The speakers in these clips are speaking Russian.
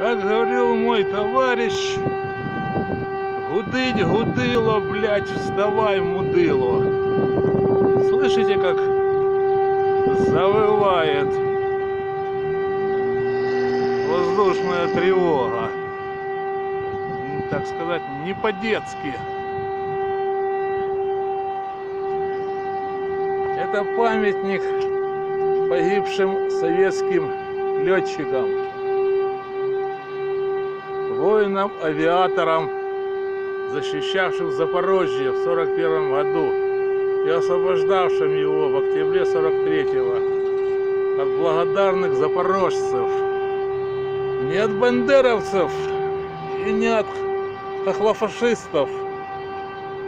Как говорил мой товарищ, гудыть гудыло, блядь, вставай, мудыло. Слышите, как завывает воздушная тревога? Так сказать, не по-детски. Это памятник погибшим советским летчикам, воинам-авиаторам, защищавшим Запорожье в 1941 году и освобождавшим его в октябре 1943 от благодарных запорожцев. Не от бандеровцев и не от хохлофашистов,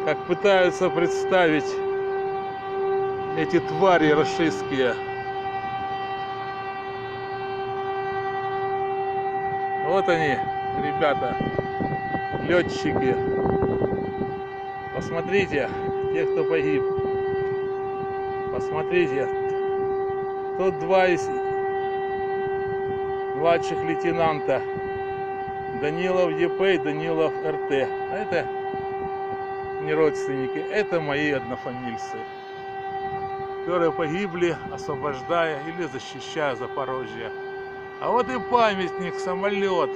как пытаются представить эти твари рашистские. Вот они, ребята, летчики. Посмотрите, те, кто погиб. Посмотрите, тут два из младших лейтенанта. Данилов ЕП и Данилов РТ. А это не родственники, это мои однофамильцы, которые погибли, освобождая или защищая Запорожье. А вот и памятник, самолет,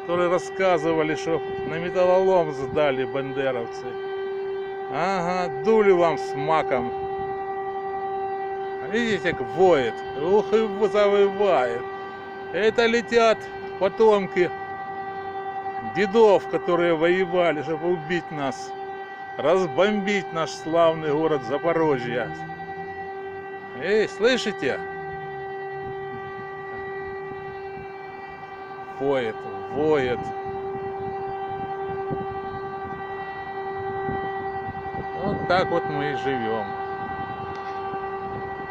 который рассказывали, что на металлолом сдали бандеровцы. Ага, дули вам с маком. Видите, как воет? Ух, и завывает. Это летят потомки дедов, которые воевали, чтобы убить нас, разбомбить наш славный город Запорожье. Эй, слышите? Воет, воет. Вот так вот мы и живем.